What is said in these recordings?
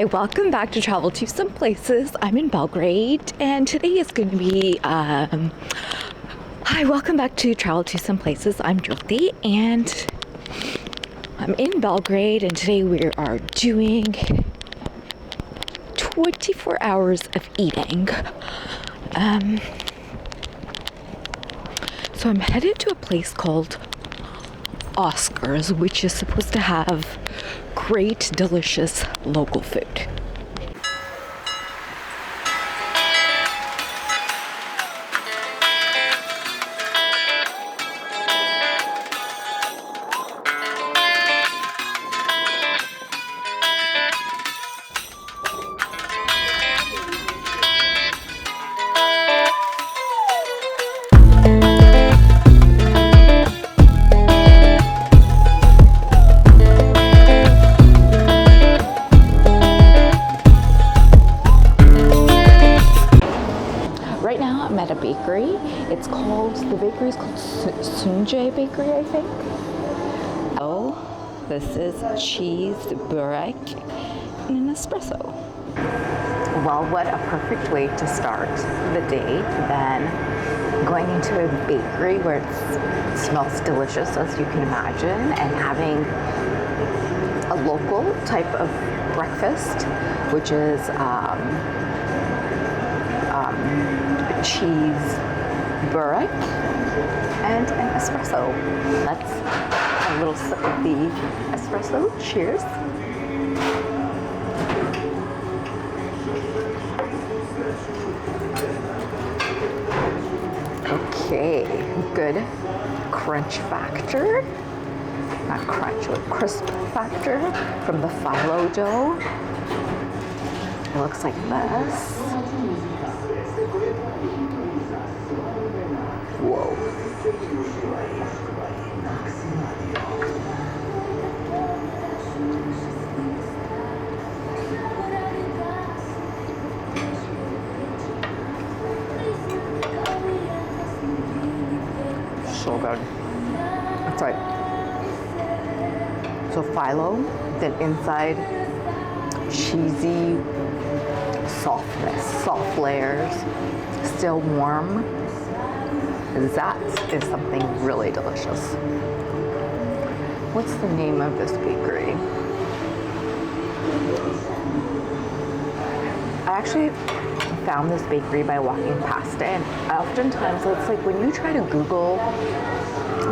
Hi, welcome back to Travel to Some Places. I'm in Belgrade, and today is going to be, hi, welcome back to Travel to Some Places. I'm Jyoti, and I'm in Belgrade, and today we are doing 24 hours of eating. So I'm headed to a place called Oskar's, which is supposed to have great, delicious local food. Right now I'm at a bakery. The bakery is called Sunce Bakery, I think. Oh, this is cheese, Burek, and an espresso. Well, what a perfect way to start the day than going into a bakery where it smells delicious, as you can imagine, and having a local type of breakfast, which is cheese, Burek, and an espresso. Let's have a little sip of the espresso. Cheers. Okay, good crunch factor. Not crunch, but crisp factor from the phyllo dough. It looks like this. Whoa. So good. That's right. So phyllo, then inside cheesy softness, soft layers, still warm. That is something really delicious. What's the name of this bakery? I actually found this bakery by walking past it, and oftentimes it's like when you try to Google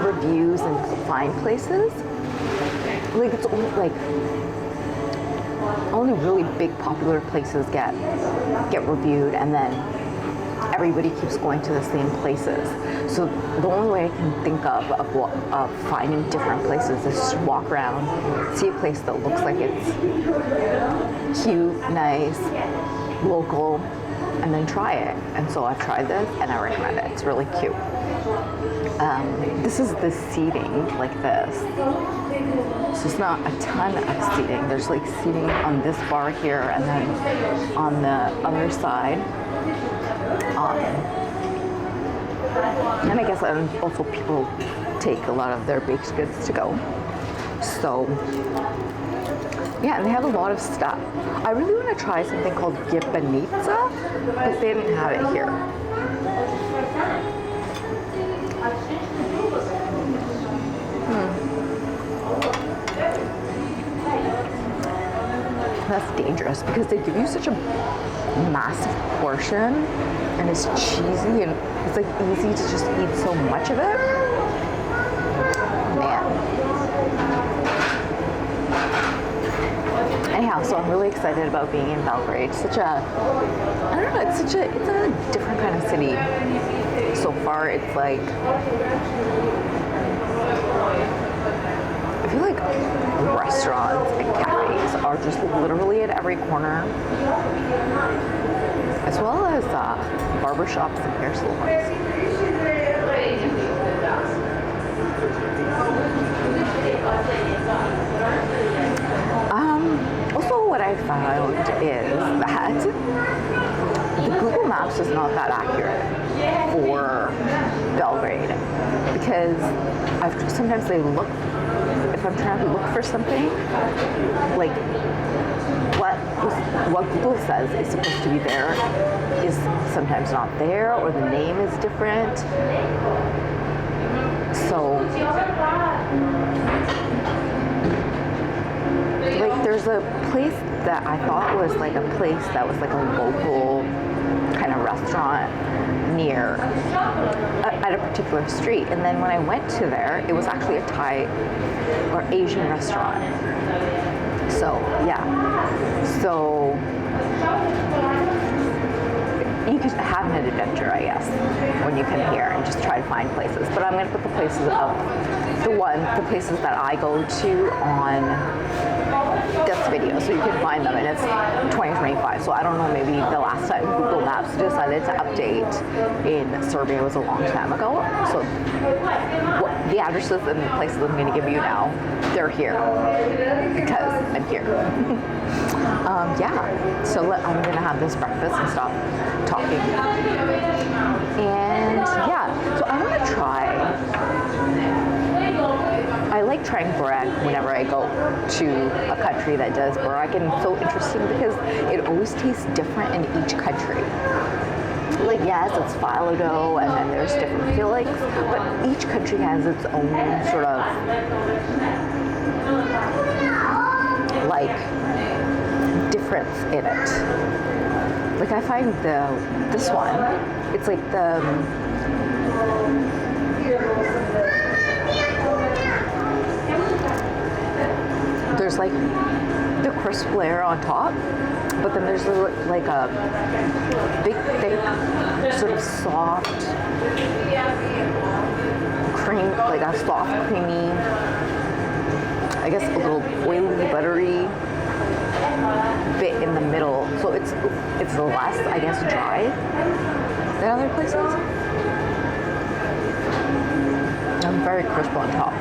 reviews and find places, like it's only really big popular places get reviewed, and then everybody keeps going to the same places. So the only way I can think of finding different places is just walk around, see a place that looks like it's cute, nice, local, and then try it. And so I've tried this and I recommend it. It's really cute. This is the seating like this. So it's not a ton of seating. There's like seating on this bar here and then on the other side. And I guess also people take a lot of their baked goods to go. So yeah, and they have a lot of stuff. I really want to try something called Gibanica, but they didn't have it here. That's dangerous because they give you such a massive portion and it's cheesy and it's like easy to just eat so much of it. Man. Anyhow, so I'm really excited about being in Belgrade. It's a different kind of city. So far it's like, I feel like restaurants and cafes are just literally at every corner, as well as barbershops and hair salons. Also, what I found is that the Google Maps is not that accurate for Belgrade, because sometimes they look, if I'm trying to look for something, like what Google says is supposed to be there is sometimes not there, or the name is different. So, like, there's a place that I thought was like a place that was like a local kind of restaurant near at a particular street, and then when I went to there, it was actually a Thai or Asian restaurant. So yeah, so you could have an adventure, I guess, when you come here and just try to find places. But I'm going to put the places up, the places that I go to on this video, so you can find them, and it's 2025. So I don't know, maybe the last time Google Maps decided to update in Serbia was a long time ago. So the addresses and the places I'm going to give you now, they're here because I'm here. Yeah, so I'm going to have this breakfast and stop talking. And yeah, so I want to try. I like trying Burek whenever I go to a country that does Burek, and it's so interesting because it always tastes different in each country. Like, yes, it's phyllo dough, and then there's different fillings, but each country has its own sort of like difference in it. Like, I find this one, it's like there's like the crisp layer on top, but then there's like a big, thick, sort of soft cream, like a soft, creamy, I guess a little oily, buttery bit in the middle. So it's less, I guess, dry than other places. I'm very crisp on top.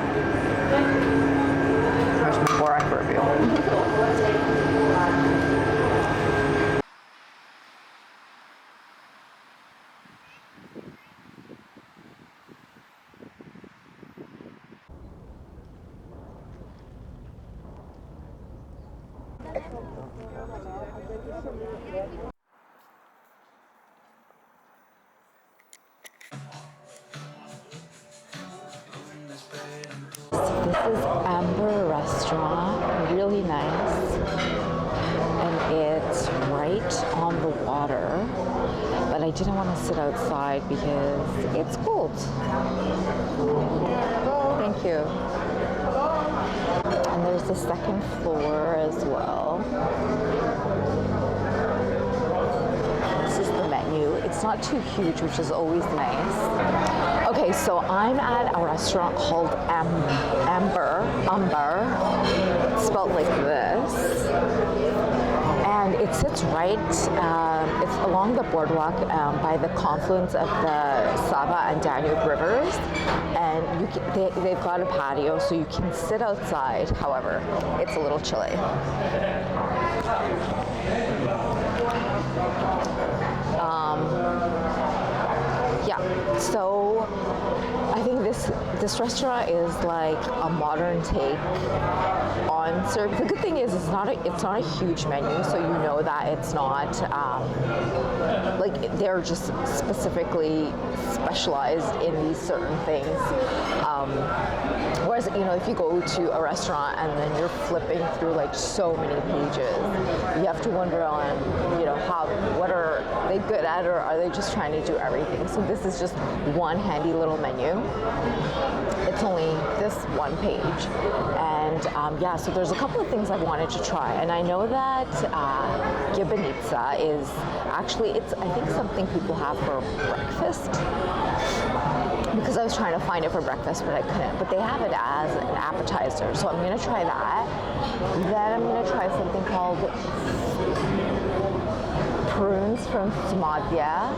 There's my Burek review. This is Ambar Restaurant, really nice, and it's right on the water, but I didn't want to sit outside because it's cold. Thank you. And there's the second floor as well. This is the menu. It's not too huge, which is always nice. Okay, so I'm at a restaurant called Ambar, spelled like this. And it sits right, it's along the boardwalk by the confluence of the Sava and Danube rivers. And they've got a patio, so you can sit outside. However, it's a little chilly. Yeah, so I think this restaurant is like a modern take on Serbia. The good thing is it's not a huge menu, so you know that it's not like they're just specifically specialized in these certain things. Whereas, you know, if you go to a restaurant and then you're flipping through like so many pages, you have to wonder on, you know, what are they good at, or are they just trying to do everything? So this is just one handy little menu. It's only this one page, and yeah, so there's a couple of things I wanted to try, and I know that Gibanica is actually, I think something people have for breakfast, because I was trying to find it for breakfast, but I couldn't. But they have it as an appetizer, so I'm going to try that. Then I'm going to try something called prunes from Snicla,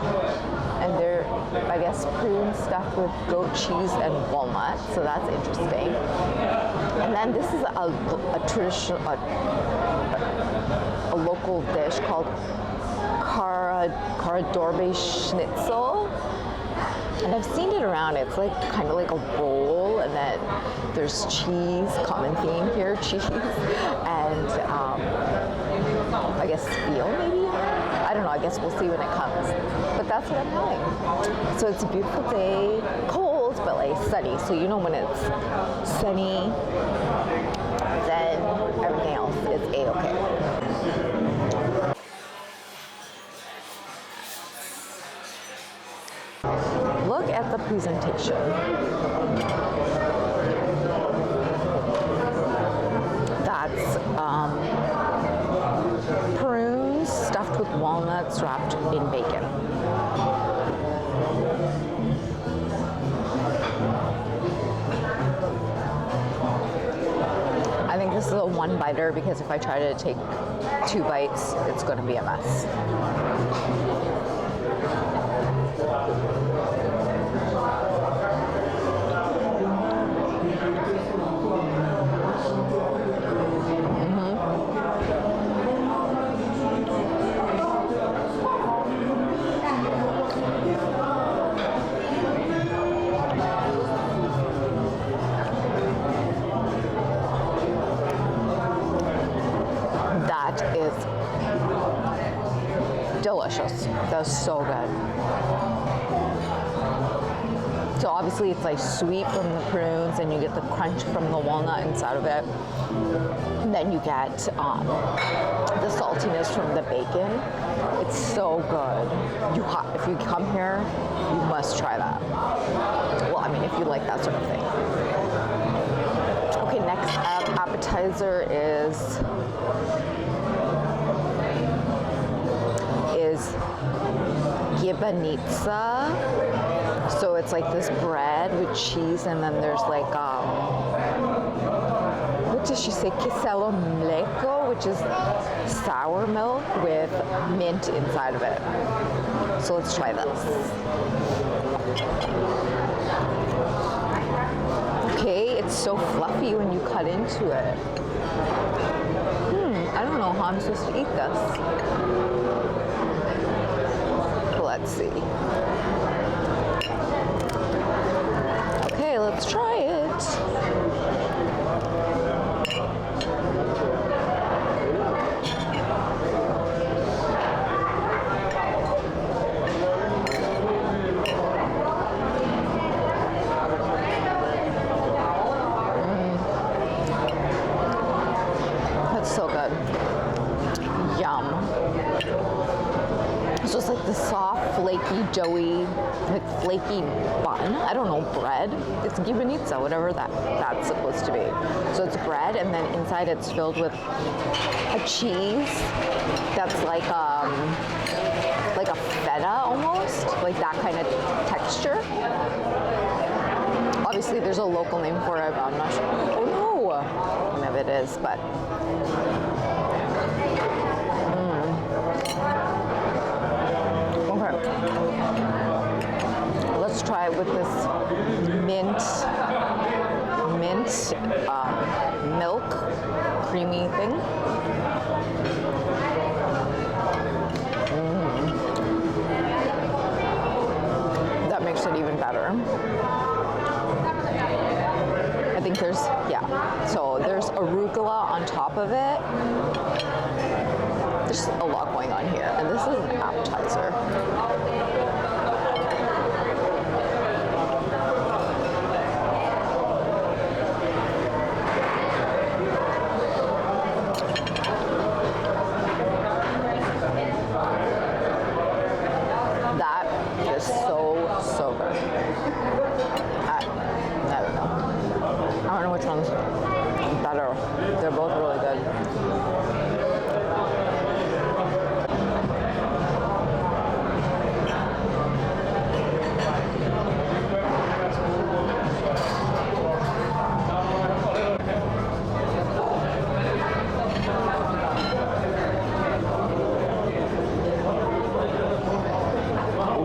and they're, I guess, prunes stuffed with goat cheese and walnut, so that's interesting. And then this is a traditional, a local dish called Karađorđeva schnitzel. And I've seen it around. It's like kind of like a bowl, and then there's cheese, common theme here, cheese, and I guess veal maybe? I don't know, I guess we'll see when it comes. But that's what I'm having. So it's a beautiful day, cold, but like sunny. So you know when it's sunny, then everything else is A-okay. Look at the presentation. That's prunes stuffed with walnuts wrapped in bacon. I think this is a one-biter because if I try to take 2 bites, it's going to be a mess. That is delicious. That's so good. So obviously it's like sweet from the prunes and you get the crunch from the walnut inside of it. And then you get the saltiness from the bacon. It's so good. If you come here, you must try that. Well, I mean, if you like that sort of thing. Okay, next up, appetizer is Gibanica. So it's like this bread with cheese, and then there's like what does she say? Kiselo mleko, which is sour milk with mint inside of it. So let's try this. Okay, it's so fluffy when you cut into it. I don't know how I'm supposed to eat this. Let's see. Okay, let's try it. That's so good. Yum. It's just like the soft, flaky, doughy, like flaky bun. I don't know, bread. It's gibanica, whatever that's supposed to be. So it's bread, and then inside it's filled with a cheese that's like a feta almost, like that kind of texture. Obviously, there's a local name for it, but I'm not sure. Oh no, maybe it is, but. Let's try it with this mint milk creamy thing. That makes it even better. I think so there's arugula on top of it. There's a lot going on here, and this is an appetizer. That is so good. I don't know. I don't know which one's better. They're both really good.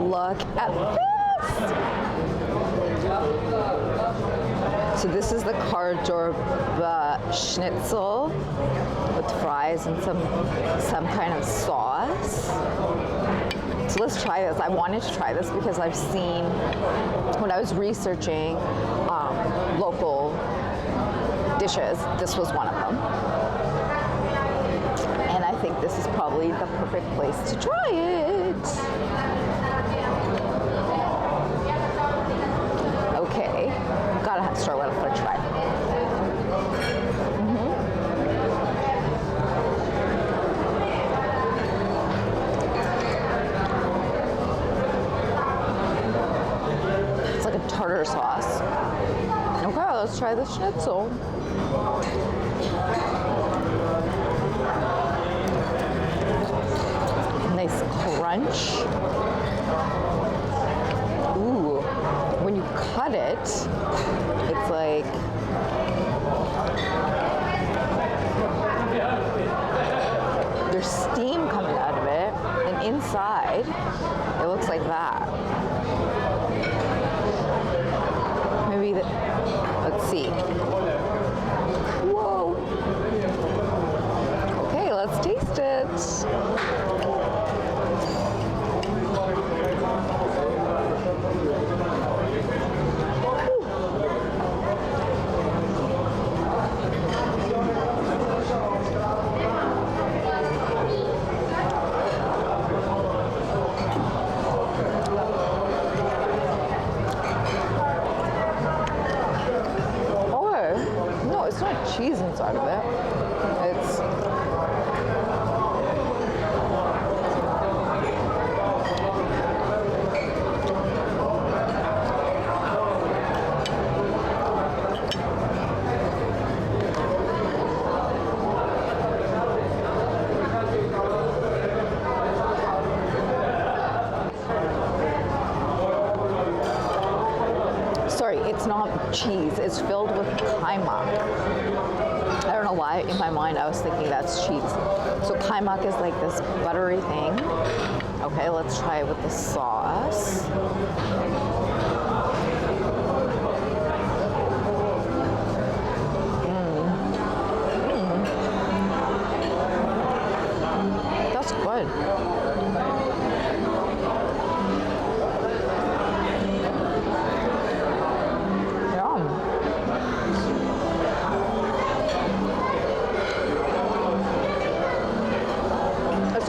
Look at this! So this is the Karađorđeva schnitzel with fries and some kind of sauce. So let's try this. I wanted to try this because I've seen, when I was researching local dishes, this was one of them. And I think this is probably the perfect place to try it. Okay, gotta start with a French fry. It's like a tartar sauce. Okay, let's try the schnitzel. Nice crunch. Ooh, when you cut it, it's like there's steam coming out of it, and inside it looks like that. Maybe let's see. Whoa. Okay, let's taste it. It's not cheese inside of it. It's it's not cheese, it's filled with kaimak. I don't know why, in my mind I was thinking that's cheese. So kaimak is like this buttery thing. Okay, let's try it with the sauce. That's good.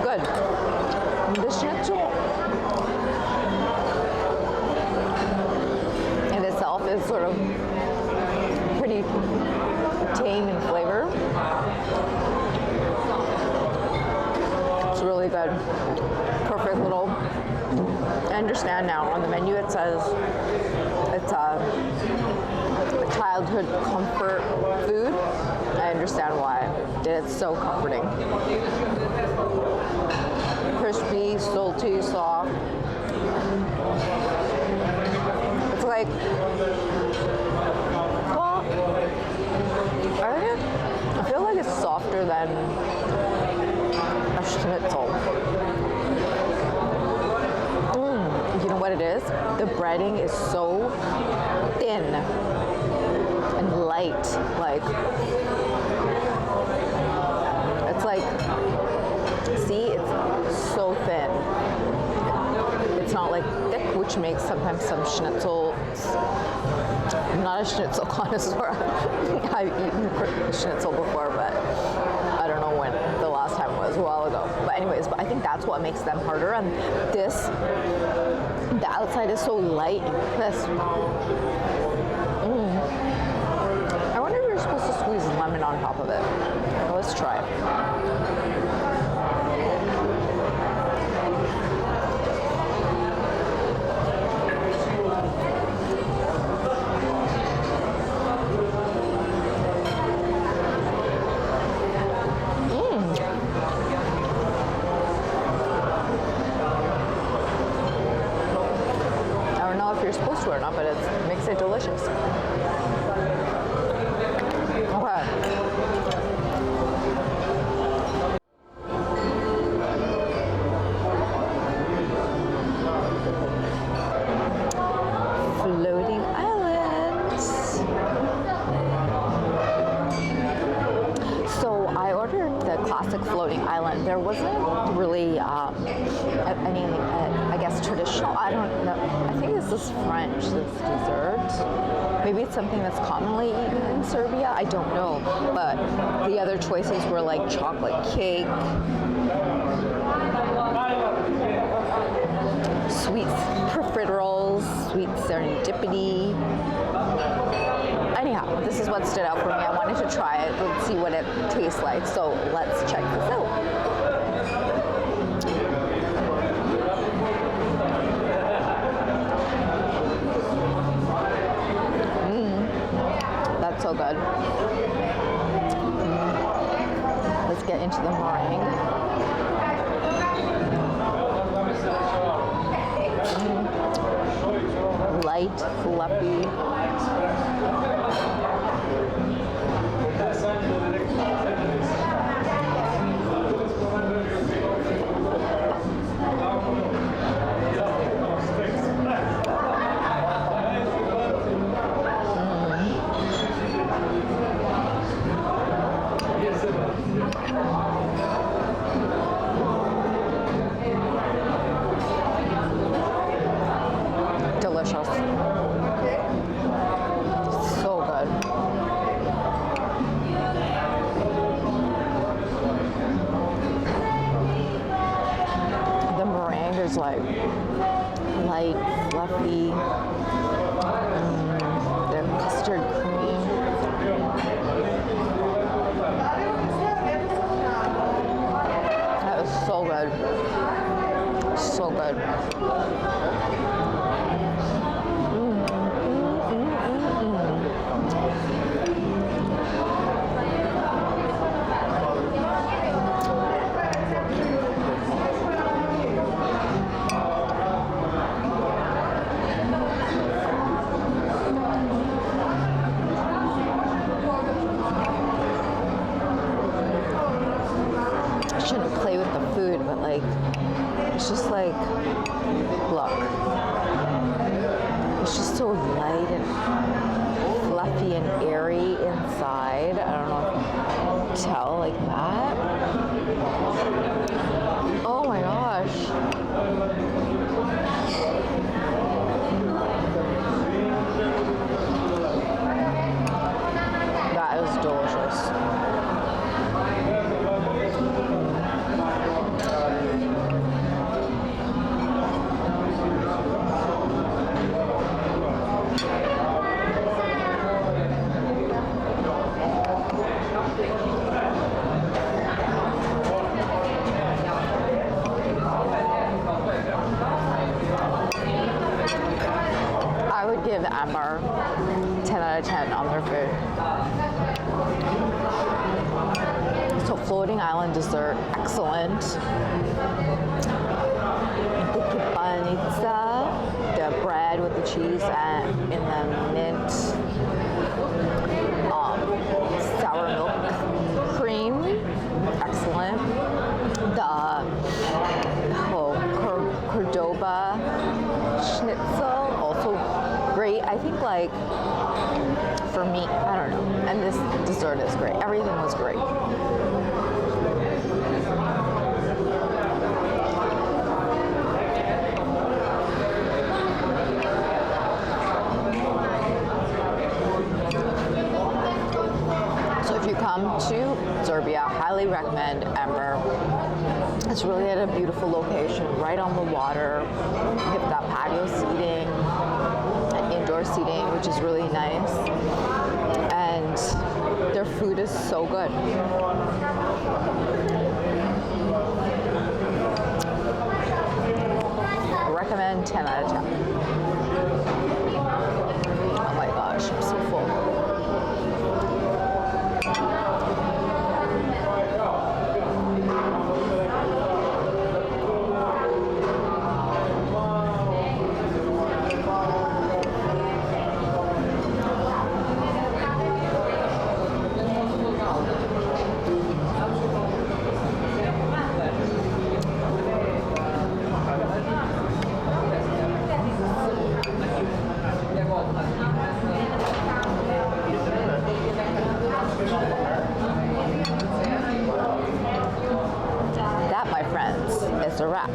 Good. The schnitzel in itself is sort of pretty tame in flavor. It's really good. Perfect little. I understand now on the menu it says it's a childhood comfort food. I understand why. It's so comforting. Crispy, salty, soft. It's like, well, I feel like it's softer than a schnitzel. You know what it is? The breading is so thin and light. Like, it's like, see, it's so thin. It's not like thick, which makes sometimes some schnitzel. I'm not a schnitzel connoisseur. I've eaten schnitzel before, but I don't know when the last time was, a while ago. But anyways, I think that's what makes them harder. And this, the outside is so light and crisp. I wonder if you're supposed to squeeze lemon on top of it. Let's try. You're supposed to or not, but it makes it delicious. Okay. Floating islands. So I ordered the classic floating island. There wasn't really any, I guess, traditional. I don't know. I think this is French, this dessert. Maybe it's something that's commonly eaten in Serbia. I don't know. But the other choices were like chocolate cake, sweet profiteroles, sweet serendipity. Anyhow, this is what stood out for me. I wanted to try it. Let's see what it tastes like. So let's check this out. That's so good. Let's get into the meringue. Light, fluffy. Delicious. So good. The meringue is like light, fluffy. The custard cream. That is so good. So good. Shouldn't play with the food, but like, it's just like, look, it's just so light and fluffy and airy inside. I don't know if you can tell like that. Oh my gosh. That is delicious. I would give Ambar 10 out of 10 on their food. So floating island dessert, excellent. The Gibanica, the bread with the cheese and in the mint, sour milk cream, excellent. The Cordova schnitzel, also great. I think like for me, I don't know. And this dessert is great. Everything was great. So if you come to Serbia, highly recommend Ambar. It's really at a beautiful location, right on the water. You've got patio seating and indoor seating, which is really nice. And their food is so good. I recommend 10 out of 10. Oh my gosh, I'm so full. That, my friends, is a wrap.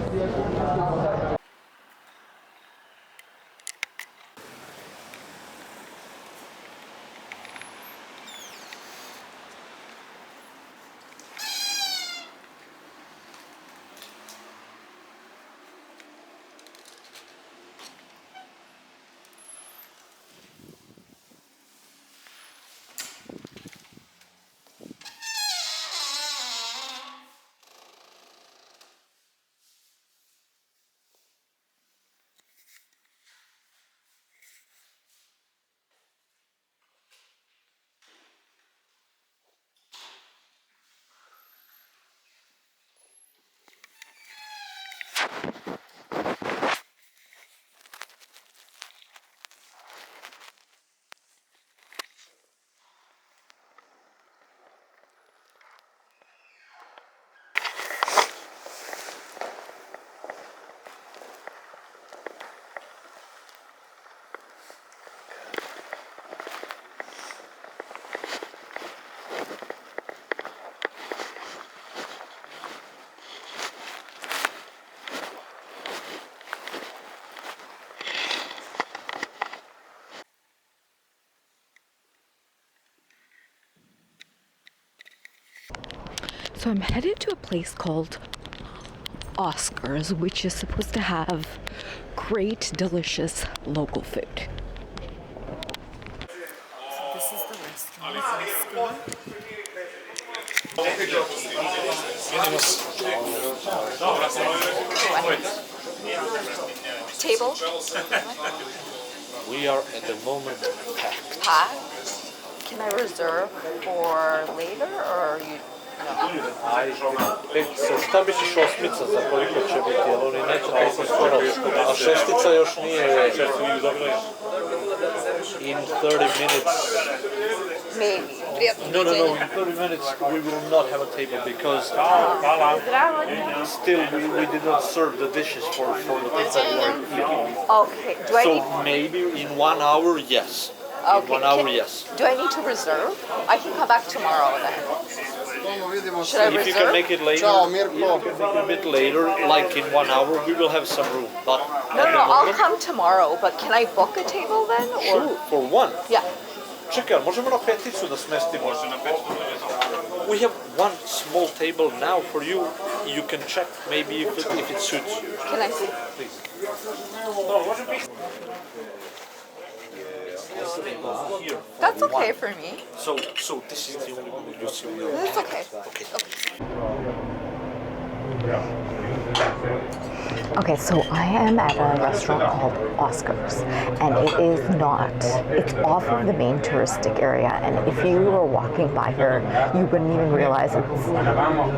So I'm headed to a place called Oskar's, which is supposed to have great, delicious local food. So this is the restaurant. Table? We are at the moment packed. Packed? Can I reserve for later or you? Šta misliš osmica za koliko će biti, jer oni neće toliko skoro, a šestica još nije in 30 minutes. Maybe. No, in 30 minutes we will not have a table because still we did not serve the dishes for the people who are eating. Okay. So maybe in 1 hour, yes. Okay. In 1 hour, yes. Do I need to reserve? I can come back tomorrow then. Should I reserve? If you can make it later, a bit later, like in 1 hour, we will have some room. But No, I'll come tomorrow, but can I book a table then? Or? Sure, for one. Yeah. Čekaj, možemo na peticu da smestimo? We have one small table now for you. You can check maybe if it suits you. Can I see? Please. That's okay for me. So this is the only one you see. That's okay. Okay. Okay, so I am at a restaurant called Oskar's, and it's off of the main touristic area, and if you were walking by here, you wouldn't even realize it's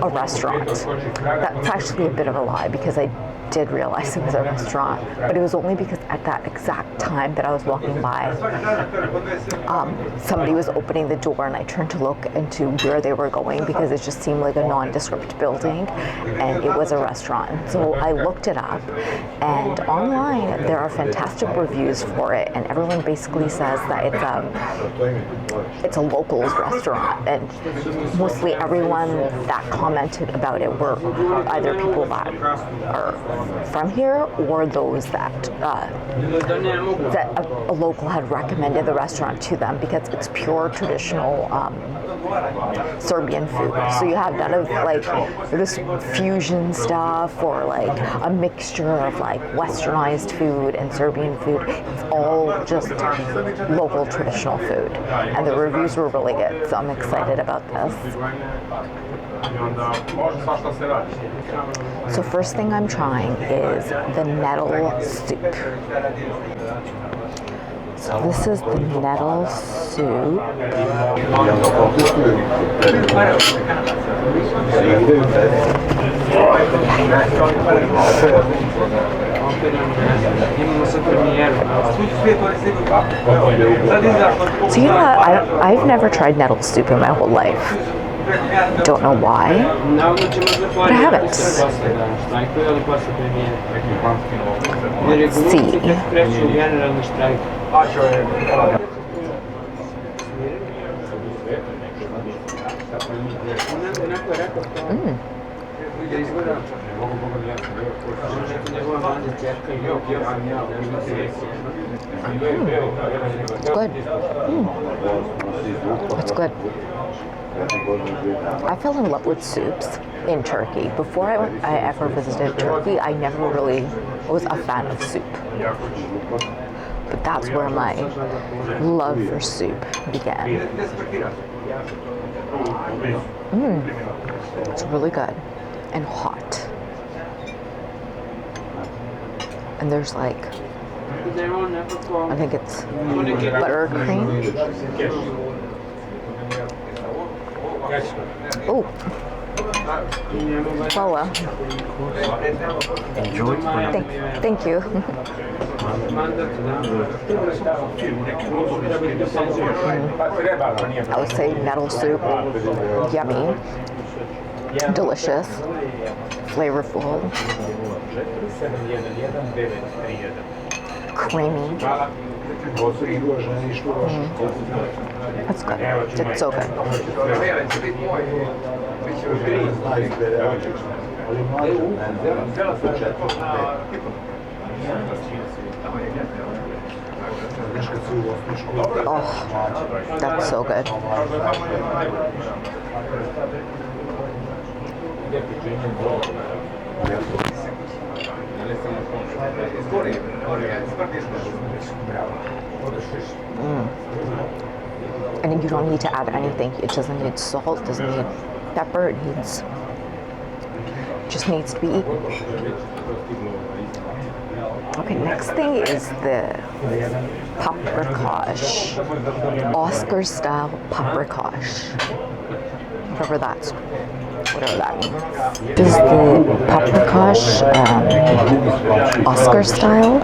a restaurant. That's actually a bit of a lie, because I did realize it was a restaurant, but it was only because at that exact time that I was walking by, somebody was opening the door, and I turned to look into where they were going because it just seemed like a nondescript building, and it was a restaurant. So I looked it up, and online there are fantastic reviews for it, and everyone basically says that it's a locals restaurant, and mostly everyone that commented about it were either people that are from here or those that a local had recommended the restaurant to them because it's pure traditional Serbian food. So you have none of like this fusion stuff or like a mixture of like westernized food and Serbian food. It's all just local traditional food, and the reviews were really good, so I'm excited about this. So first thing I'm trying is the nettle soup. So this is the nettle soup. So you know what? I've never tried nettle soup in my whole life. Don't know why, but I haven't. Let's see. Good. It's good. I fell in love with soups in Turkey. Before I ever visited Turkey, I never really was a fan of soup. But that's where my love for soup began. It's really good and hot. And there's like, I think it's buttercream. Oh, well, Enjoy. thank you. I would say nettle soup, yummy, delicious, flavorful, creamy. That's good. It's so good. Oh, that's so good. And you don't need to add anything. It doesn't need salt, doesn't need pepper. It needs, just needs to be eaten. Okay, next thing is the paprikash, Oskar style paprikash, whatever that means. This is the paprikash, Oskar style.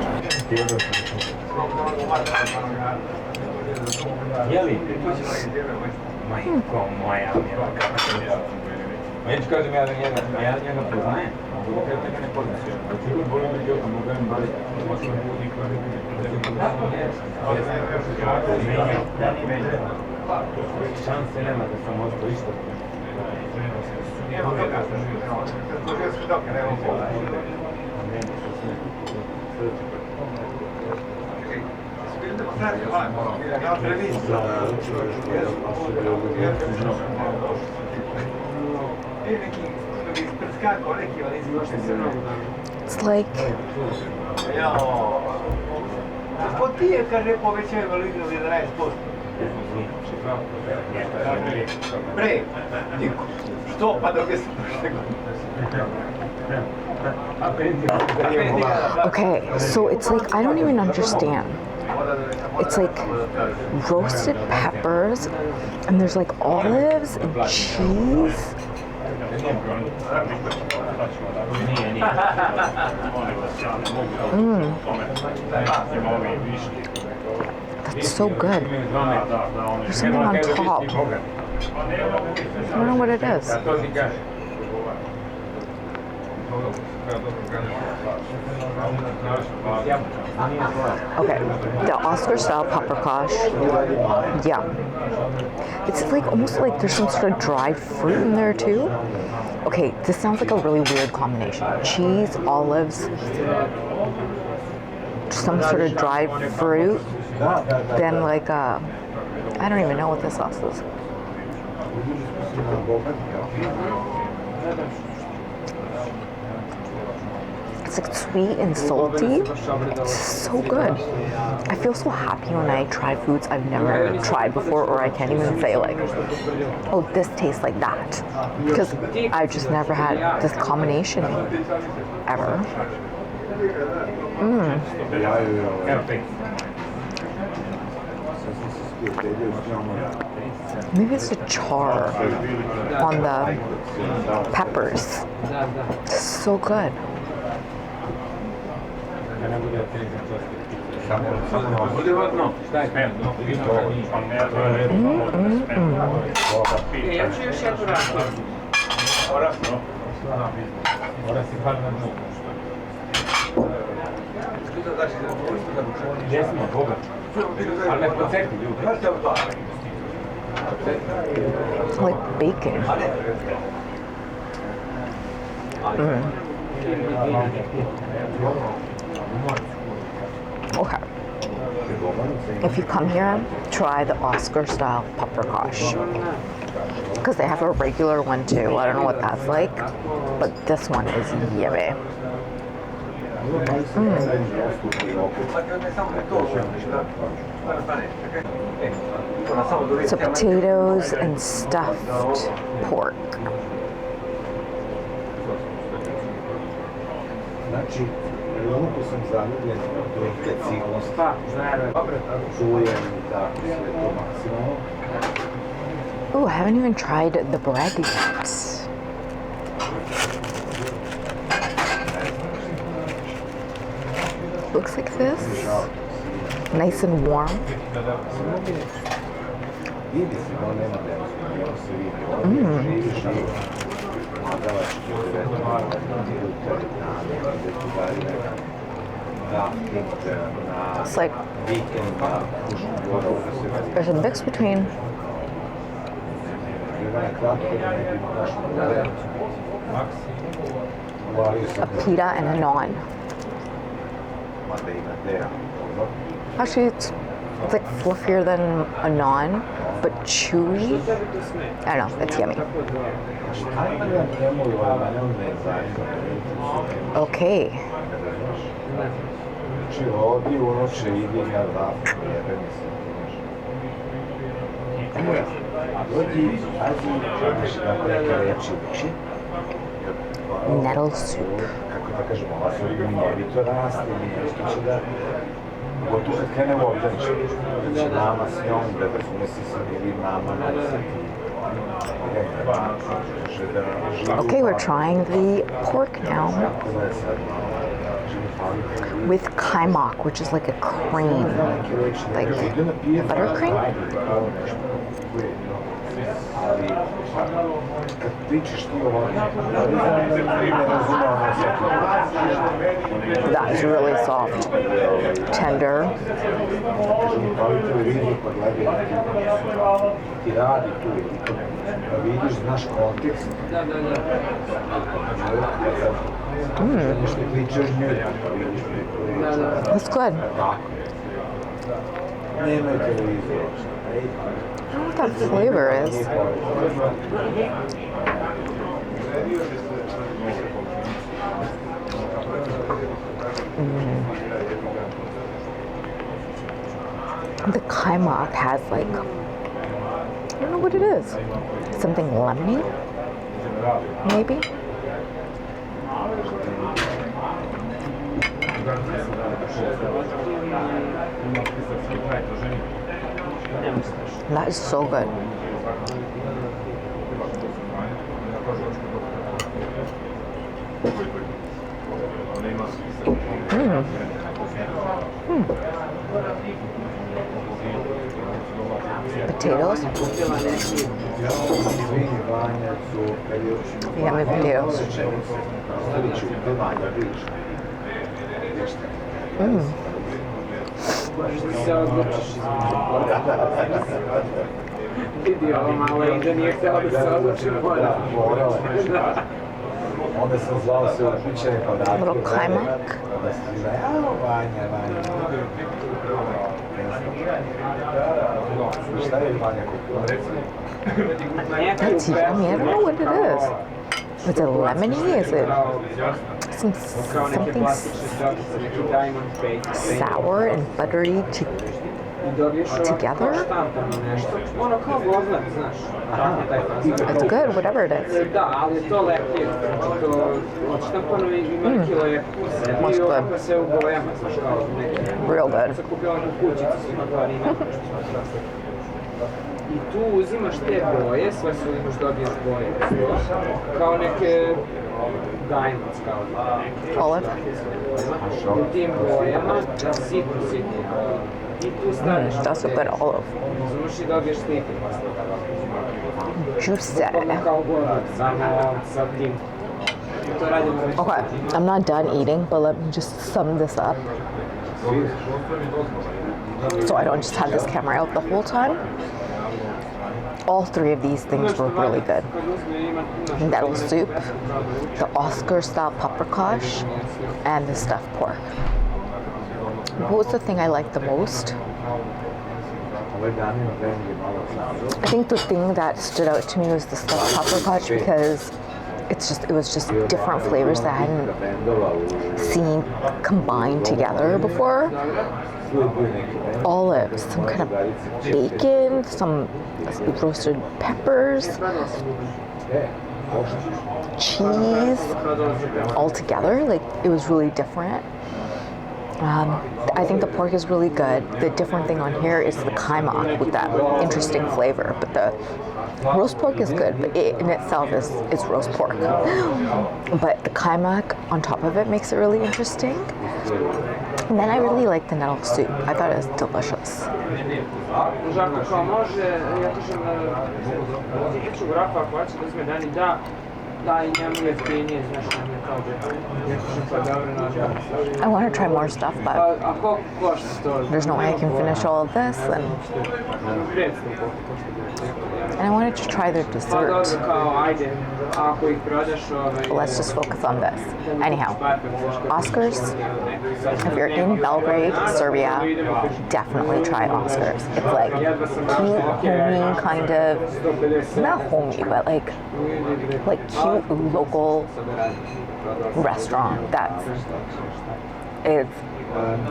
It's like okay, so it's like, I don't even understand. It's like roasted peppers, and there's like olives and cheese. That's so good. There's something on top. I don't know what it is. Okay, the Oskar style paprikash. Yeah. It's like almost like there's some sort of dried fruit in there too. Okay, this sounds like a really weird combination. Cheese, olives, some sort of dried fruit, then like I don't even know what this sauce is. It's like sweet and salty. It's so good. I feel so happy when I try foods I've never tried before, or I can't even say like, oh, this tastes like that. Because I've just never had this combination ever. Maybe it's the char on the peppers. It's so good. Like bacon. Okay. If you come here, try the Oskar style paprikash. Because they have a regular one too. I don't know what that's like, but this one is yummy. So potatoes and stuffed pork. Luku sam zaljubljen do intenzivnosti. Čujem da sve to maksimalno. Ooh, I haven't even tried the bread yet. Looks like this. Nice and warm. It's like there's a mix between a pita and a naan. Actually, it's It's like fluffier than a naan, but chewy. I don't know, it's yummy. Okay. Nettle soup. Okay, we're trying the pork now with kaimak, which is like a cream, like buttercream. That is really soft, tender. That's good. I don't know what that flavor is. The kaimak has like, I don't know what it is. Something lemony, maybe? That is so good. Potatoes. Yummy potatoes. Little kaimak. That's yummy. I don't know what it is. Is it lemony? Is it something sour and buttery together? It's good, whatever it is. That's good. Real good. I tu uzimaš te boje, sve su imaš dobiješ boje, kao neke diamonds, kao Olive. u tim bojama, sitno. I tu staneš. That's a good olive. Uzimaš I dobiješ slike. Juice. Kao boje, samo sa tim. Okay, I'm not done eating, but let me just sum this up. So I don't just have this camera out the whole time. All three of these things were really good. Nettle soup, the Oskar style paprikash, and the stuffed pork. What was the thing I liked the most? I think the thing that stood out to me was the stuffed paprikash because it was just different flavors that I hadn't seen combined together before. Olives, some kind of bacon, some roasted peppers, cheese, all together. Like, it was really different. I think the pork is really good. The different thing on here is the kaimak with that interesting flavor. But the roast pork is good, but it in itself is roast pork. But the kaimak on top of it makes it really interesting. And then I really like the nettle soup. I thought it was delicious. I want to try more stuff, but there's no way I can finish all of this. And and I wanted to try their Pa dessert. dobro, kao, ajde, ako ih prodaš, But let's just focus on this. Anyhow, Oskar's, if you're in Belgrade, Serbia, definitely try Oskar's. It's like cute, homey kind of, not homey, but like cute local restaurant that is,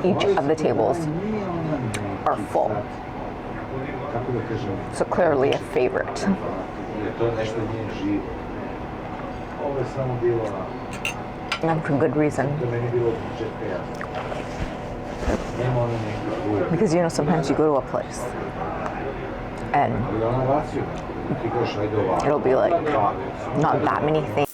each of the tables are full. Kako da kažem, So clearly a favorite. je to nešto nije živo. Ovo je samo bilo And for good reason. da meni bilo od početka jasno. Nema ono neki Because, you know, sometimes you go to a place and ali ona racio, ti kažeš ajde ovako. it'll be like not that many things.